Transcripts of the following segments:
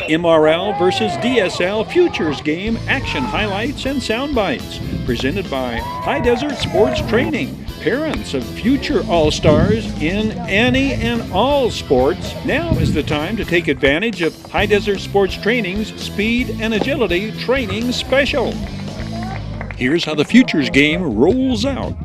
MRL versus DSL Futures Game action highlights and sound bites. Presented by High Desert Sports Training, parents of future All-Stars in any and all sports. Now is the time to take advantage of High Desert Sports Training's Speed and Agility Training Special. Here's how the Futures Game rolls out.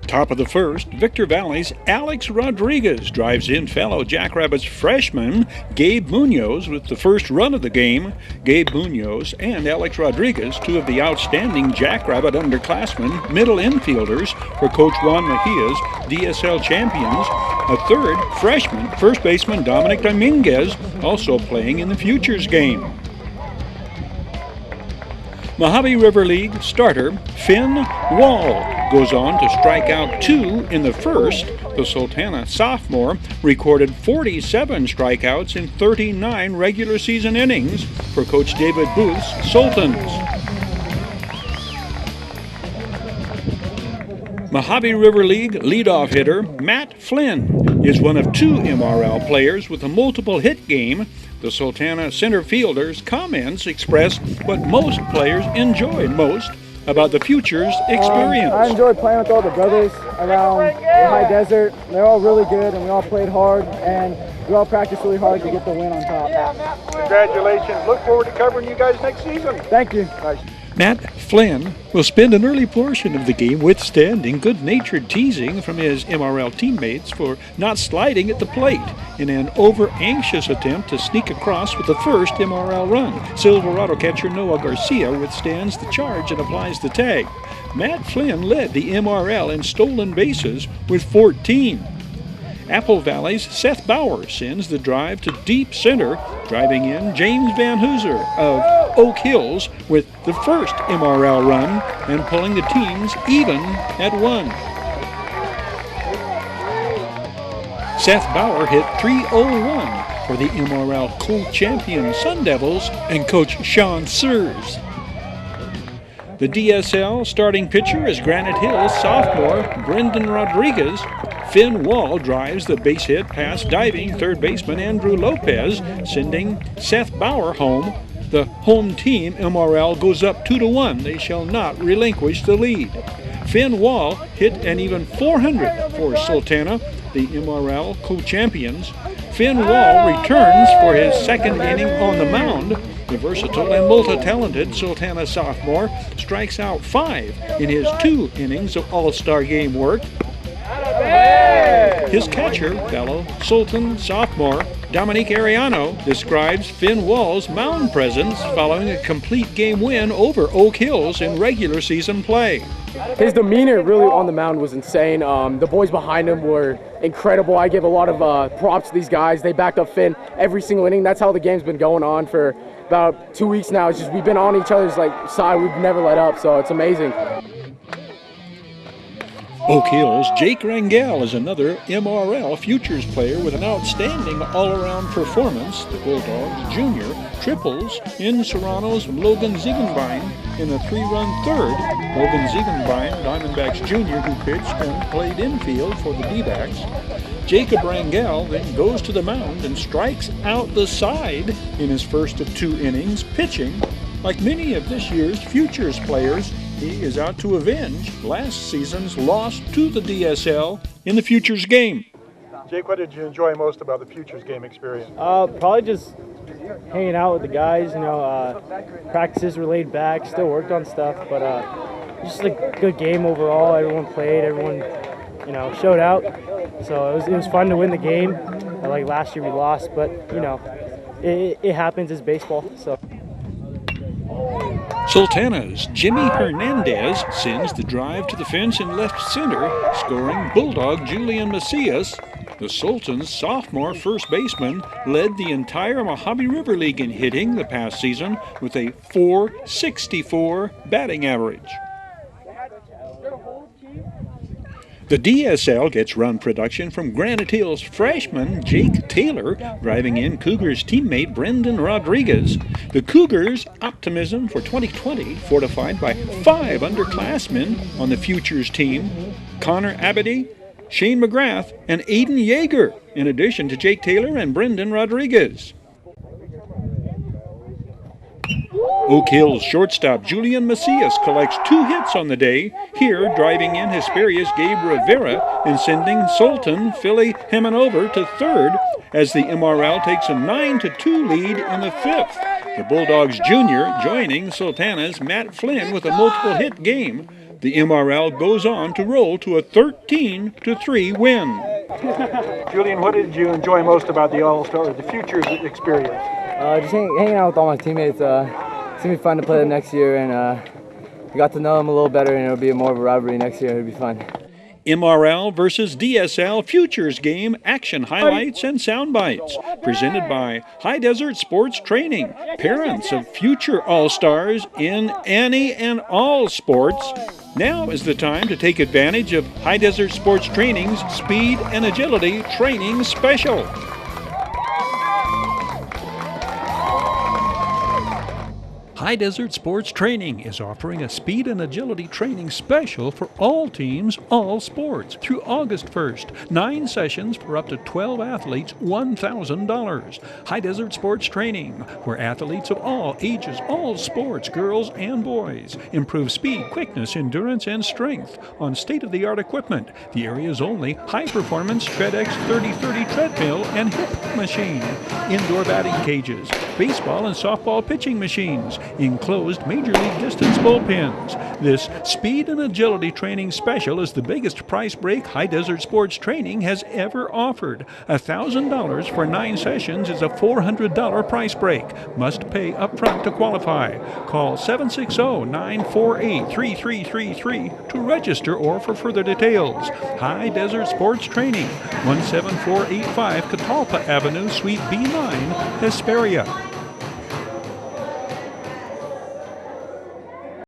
Top of the first, Victor Valley's Alex Rodriguez drives in fellow Jackrabbits freshman Gabe Munoz with the first run of the game. Gabe Munoz and Alex Rodriguez, two of the outstanding Jackrabbit underclassmen, middle infielders for Coach Juan Mejia's DSL champions. A third, freshman first baseman Dominic Dominguez, also playing in the Futures Game. Mojave River League starter Finn Wall goes on to strike out 2 in the first. The Sultana sophomore recorded 47 strikeouts in 39 regular season innings for Coach David Booth's Sultans. Mojave River League leadoff hitter Matt Flynn is one of 2 MRL players with a multiple hit game. The Sultana center fielder's comments express what most players enjoyed most about the Futures experience. I enjoyed playing with all the brothers around the High Desert. They're all really good, and we all played hard, and we all practiced really hard to get the win on top. Congratulations. Look forward to covering you guys next season. Thank you. Nice. Matt Flynn will spend an early portion of the game withstanding good-natured teasing from his MRL teammates for not sliding at the plate in an over-anxious attempt to sneak across with the first MRL run. Silverado catcher Noah Garcia withstands the charge and applies the tag. Matt Flynn led the MRL in stolen bases with 14. Apple Valley's Seth Bauer sends the drive to deep center, driving in James Van Hooser of Oak Hills with the first MRL run and pulling the teams even at 1. Seth Bauer hit .301 for the MRL co-champion Sun Devils and Coach Sean Sears. The DSL starting pitcher is Granite Hills sophomore Brendan Rodriguez. Finn Wall drives the base hit past diving third baseman Andrew Lopez, sending Seth Bauer home. The home team MRL goes up 2-1. They shall not relinquish the lead. Finn Wall hit an even .400 for Sultana, the MRL co-champions. Finn Wall returns for his second inning on the mound. The versatile and multi-talented Sultana sophomore strikes out 5 in his 2 innings of All-Star game work. His catcher, fellow Sultan sophomore Dominique Ariano, describes Finn Wall's mound presence following a complete game win over Oak Hills in regular season play. His demeanor really on the mound was insane. The boys behind him were incredible. I give a lot of props to these guys. They backed up Finn every single inning. That's how the game's been going on for about 2 weeks now. It's just we've been on each other's side. We've never let up, so it's amazing. Oak Hills' Jake Rangel is another MRL Futures player with an outstanding all-around performance. The Bulldogs Junior triples in Serrano's Logan Ziegenbein in a 3-run third. Logan Ziegenbein, Diamondbacks Junior, who pitched and played infield for the D-backs. Jacob Rangel then goes to the mound and strikes out the side in his first of 2 innings, pitching. Like many of this year's Futures players, he is out to avenge last season's loss to the DSL in the Futures game. Jake, what did you enjoy most about the Futures game experience? Probably just hanging out with the guys. Practices were laid back, still worked on stuff, but just a good game overall. Everyone played, everyone showed out. So it was fun to win the game. Like last year we lost, but it happens. It's baseball. So. Sultana's Jimmy Hernandez sends the drive to the fence in left center, scoring Bulldog Julian Macias. The Sultans' sophomore first baseman led the entire Mojave River League in hitting the past season with a .464 batting average. The DSL gets run production from Granite Hills freshman Jake Taylor, driving in Cougars teammate Brendan Rodriguez. The Cougars' optimism for 2020 fortified by 5 underclassmen on the Futures team: Connor Abady, Shane McGrath, and Aiden Yeager. in addition to Jake Taylor and Brendan Rodriguez. Oak Hill's shortstop Julian Macias collects 2 hits on the day, here driving in Hesperia's Gabe Rivera and sending Sultan Philly Hemanover to third as the MRL takes a 9-2 lead in the 5th. The Bulldogs Jr. joining Sultana's Matt Flynn with a multiple hit game. The MRL goes on to roll to a 13-3 win. Julian, what did you enjoy most about the All-Star, the Futures experience? Just hanging out with all my teammates. It's going to be fun to play them next year, and we got to know them a little better, and it'll be more of a rivalry next year. It'll be fun. MRL versus DSL Futures Game action highlights and sound bites. Presented by High Desert Sports Training, parents of future All-Stars in any and all sports. Now is the time to take advantage of High Desert Sports Training's Speed and Agility Training Special. High Desert Sports Training is offering a speed and agility training special for all teams, all sports, through August 1st. 9 sessions for up to 12 athletes, $1,000. High Desert Sports Training, where athletes of all ages, all sports, girls and boys, improve speed, quickness, endurance, and strength on state-of-the-art equipment. The area's only high-performance TreadX 3030 treadmill and hip machine. Indoor batting cages, baseball and softball pitching machines, enclosed Major League distance bullpens. This speed and agility training special is the biggest price break High Desert Sports Training has ever offered. $1,000 for 9 sessions is a $400 price break. Must pay upfront to qualify. Call 760-948-3333 to register or for further details. High Desert Sports Training, 17485 Catalpa Avenue, Suite B9, Hesperia.